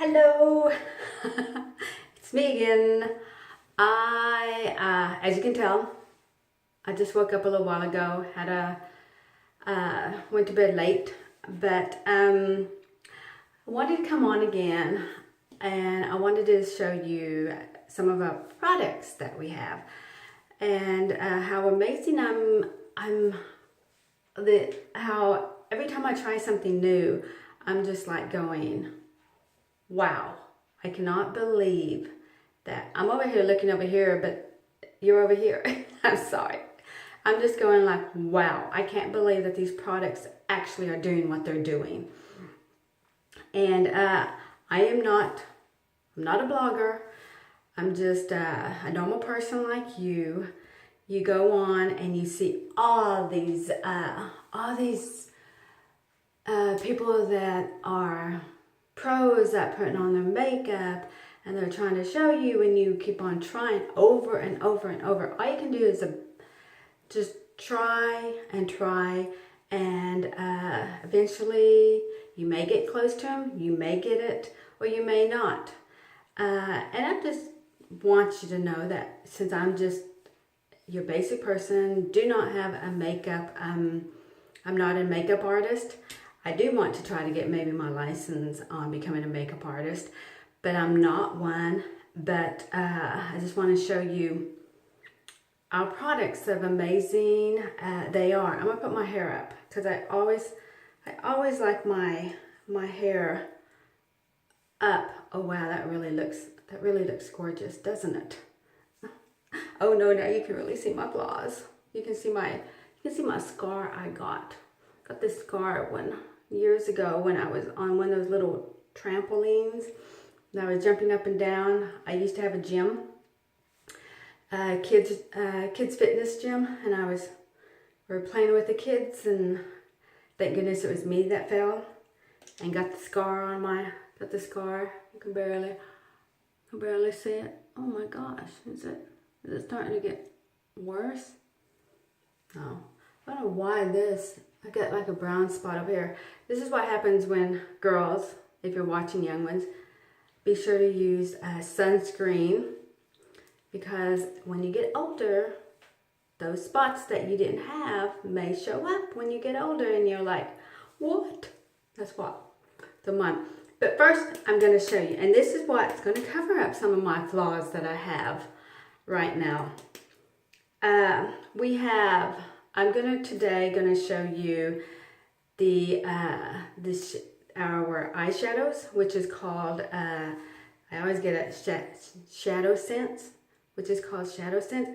Hello, it's me again. As you can tell, I just woke up a little while ago. Went to bed late, but I wanted to come on again, and I wanted to show you some of our products that we have, and how amazing how every time I try something new, I'm just like going, wow, I cannot believe that. I'm over here looking over here, but you're over here. I'm sorry. I'm just going like, wow, I can't believe that these products actually are doing what they're doing. And I'm not a blogger. I'm just a normal person like you. You go on and you see all these people that are pros at putting on their makeup, and they're trying to show you, and you keep on trying over and over and over. All you can do is just try and try, and eventually you may get close to them, you may get it, or you may not. And I just want you to know that since I'm just your basic person, do not have a makeup, I'm not a makeup artist. I do want to try to get maybe my license on becoming a makeup artist, but I'm not one. But I just want to show you our products of amazing they are. I'm gonna put my hair up because I always like my hair up. Oh wow, that really looks gorgeous, doesn't it? Oh no, now you can really see my flaws. You can see my scar I got this scar years ago when I was on one of those little trampolines and I was jumping up and down. I used to have a gym, kids fitness gym, and we were playing with the kids, and thank goodness it was me that fell and got the scar You can barely see it. Oh my gosh, is it starting to get worse? No. I don't know why I got like a brown spot over here. This is what happens when girls, if you're watching young ones, be sure to use sunscreen, because when you get older, those spots that you didn't have may show up when you get older, and you're like, what? That's what. But first, I'm going to show you, and this is what's going to cover up some of my flaws that I have right now. I'm today gonna show you our eyeshadows, which is called I always get a Shadow Sense, which is called Shadow Sense.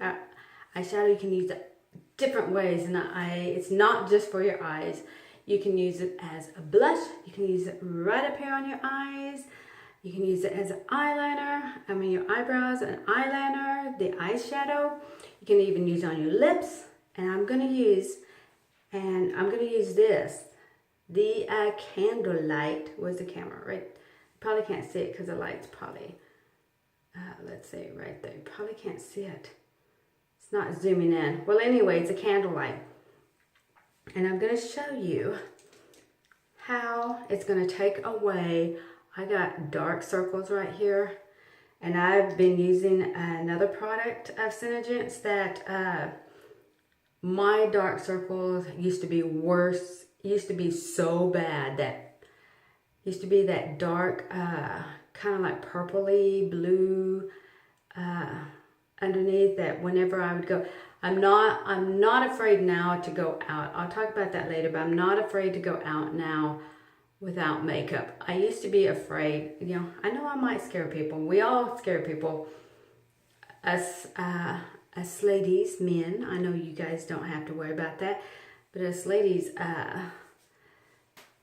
Eyeshadow you can use it different ways, and it's not just for your eyes. You can use it as a blush. You can use it right up here on your eyes. You can use it as an eyeliner. Your eyebrows, an eyeliner, the eyeshadow. You can even use it on your lips. And I'm gonna use this, the Candlelight. Where's the camera? Right, you probably can't see it because the light's probably, let's see, right there. You probably can't see it. It's not zooming in. Well, anyway, it's a Candlelight. And I'm gonna show you how it's gonna take away, I got dark circles right here. And I've been using another product of Senegence that my dark circles used to be worse. Used to be so bad that used to be that dark, kind of like purpley blue underneath. That whenever I would go, I'm not afraid now to go out. I'll talk about that later, but I'm not afraid to go out now without makeup. I used to be afraid. I know I might scare people. We all scare people. Us ladies, men, I know you guys don't have to worry about that, but us ladies,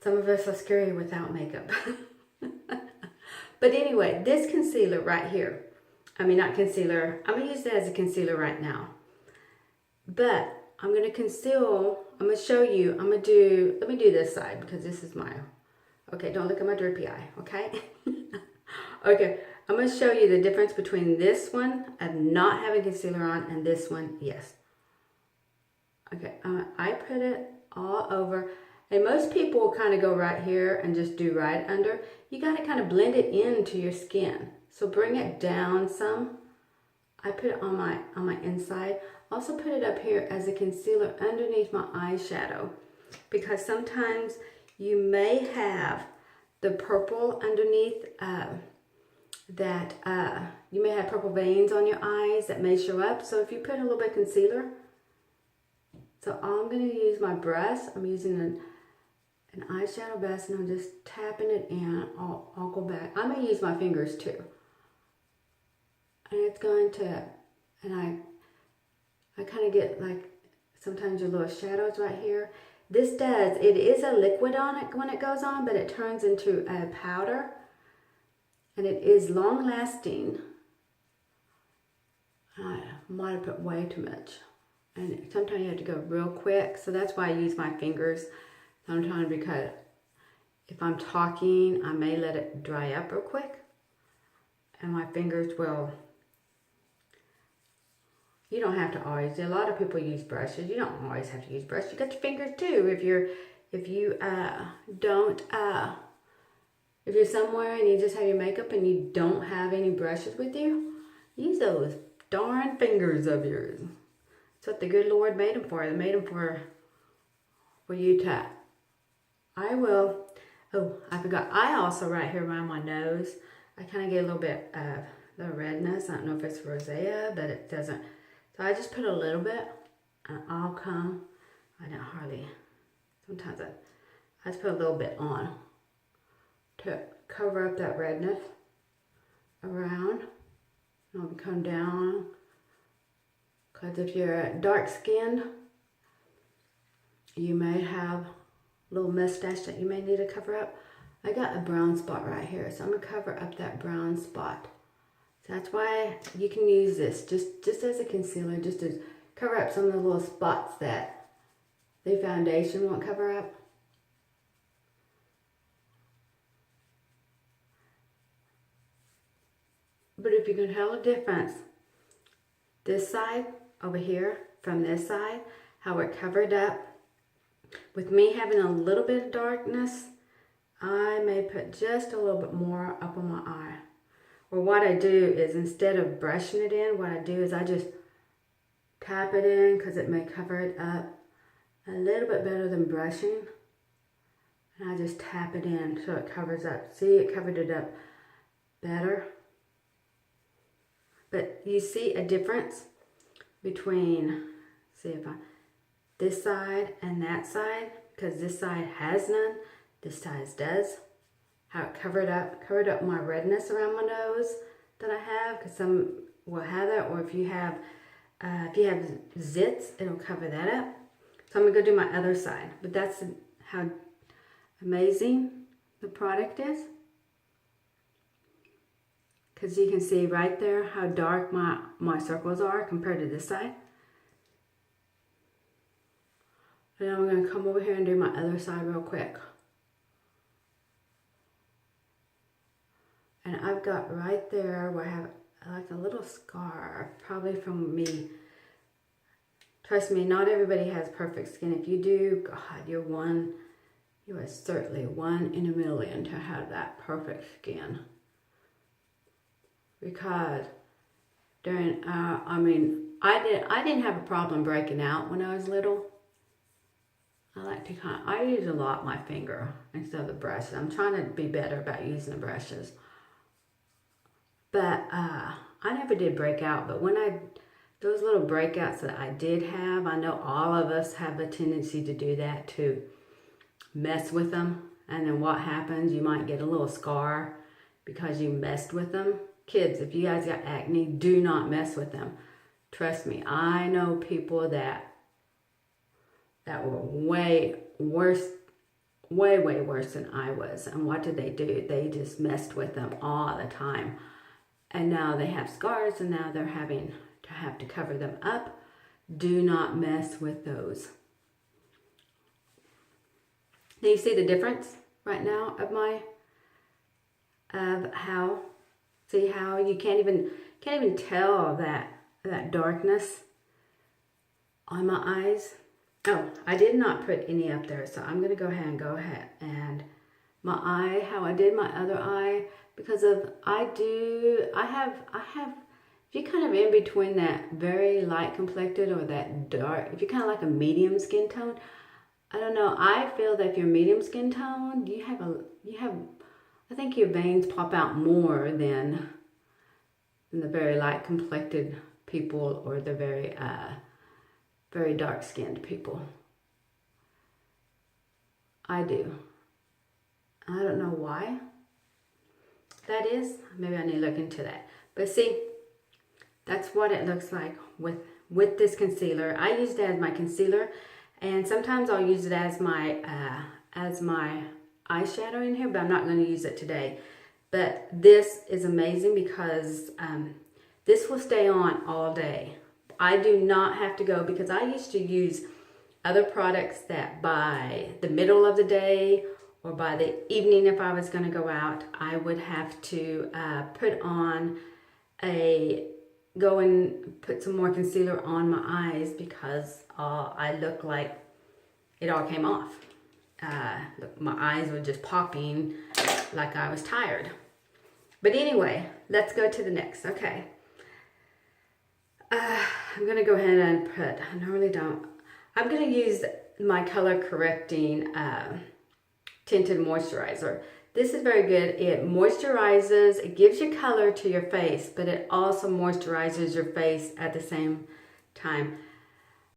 some of us are scary without makeup. But anyway, this concealer right here, not concealer, I'm going to use it as a concealer right now. But I'm going to show you, let me do this side because this is okay, don't look at my drippy eye, okay? Okay, I'm going to show you the difference between this one of not having concealer on and this one, yes. Okay, I put it all over, and most people kind of go right here and just do right under. you got to kind of blend it into your skin. So bring it down some. I put it on my inside. Also put it up here as a concealer underneath my eyeshadow, because sometimes you may have the purple underneath you may have purple veins on your eyes that may show up. So if you put a little bit of concealer, so I'm going to use my brush. I'm using an eyeshadow brush, and I'm just tapping it in. I'll go back. I'm going to use my fingers too. And it's going to, and I kind of get like sometimes your little shadows right here. This does, it is a liquid on it when it goes on, but it turns into a powder. And it is long lasting. I might have put way too much. And sometimes you have to go real quick. So that's why I use my fingers sometimes, because if I'm talking, I may let it dry up real quick. And my fingers will, you don't have to always, a lot of people use brushes. You don't always have to use brushes. You got your fingers too. If you're somewhere and you just have your makeup and you don't have any brushes with you, use those darn fingers of yours. That's what the good Lord made them for. They made them for you to, I forgot. I also right here around my nose, I kind of get a little bit of the redness. I don't know if it's rosacea, but it doesn't. So I just put a little bit, and I'll come. I don't hardly, sometimes I just put a little bit on to cover up that redness around. And I'll come down, because if you're dark skinned, you may have a little mustache that you may need to cover up. I got a brown spot right here, so I'm gonna cover up that brown spot. So that's why you can use this just as a concealer, just to cover up some of the little spots that the foundation won't cover up. But if you can tell the difference, this side over here from this side, how it covered up, with me having a little bit of darkness, I may put just a little bit more up on my eye. Or what I do is, instead of brushing it in, what I do is I just tap it in, because it may cover it up a little bit better than brushing. And I just tap it in so it covers up. See, it covered it up better. But you see a difference between, see if this side and that side, because this side has none, this side does. How it covered up my redness around my nose that I have, because some will have that, or if you have zits, it'll cover that up. So I'm gonna go do my other side, but that's how amazing the product is. Because you can see right there how dark my circles are compared to this side. And I'm going to come over here and do my other side real quick. And I've got right there where I have like a little scar, probably from me. Trust me, not everybody has perfect skin. If you do, God, you are certainly one in a million to have that perfect skin. Because during, I didn't have a problem breaking out when I was little. I use a lot my finger instead of the brushes. I'm trying to be better about using the brushes. But I never did break out. But when those little breakouts that I did have, I know all of us have a tendency to do that, to mess with them. And then what happens, you might get a little scar because you messed with them. Kids, if you guys got acne, do not mess with them. Trust me, I know people that were way worse than I was. And what did they do? They just messed with them all the time. And now they have scars, and now they're having to cover them up. Do not mess with those. Do you see the difference right now of how? See how you can't even tell that darkness on my eyes? Oh, I did not put any up there, so I'm going to go ahead and my eye, how I did my other eye, because of I have if you're kind of in between that very light complected or that dark, if you're kind of like a medium skin tone, I don't know, I feel that if you're medium skin tone, you have I think your veins pop out more than the very light complected people or the very dark skinned people. I do. I don't know why that is. Maybe I need to look into that. But see, that's what it looks like with this concealer. I use it as my concealer, and sometimes I'll use it as my eyeshadow in here, but I'm not going to use it today. But this is amazing because this will stay on all day. I do not have to go, because I used to use other products that by the middle of the day or by the evening, if I was going to go out, I would have to go and put some more concealer on my eyes, because I looked like it all came off. Look, my eyes were just popping like I was tired. But anyway, let's go to the next. Okay. I'm going to go ahead and put, I normally don't, I'm going to use my color correcting tinted moisturizer. This is very good. It moisturizes, it gives you color to your face, but it also moisturizes your face at the same time.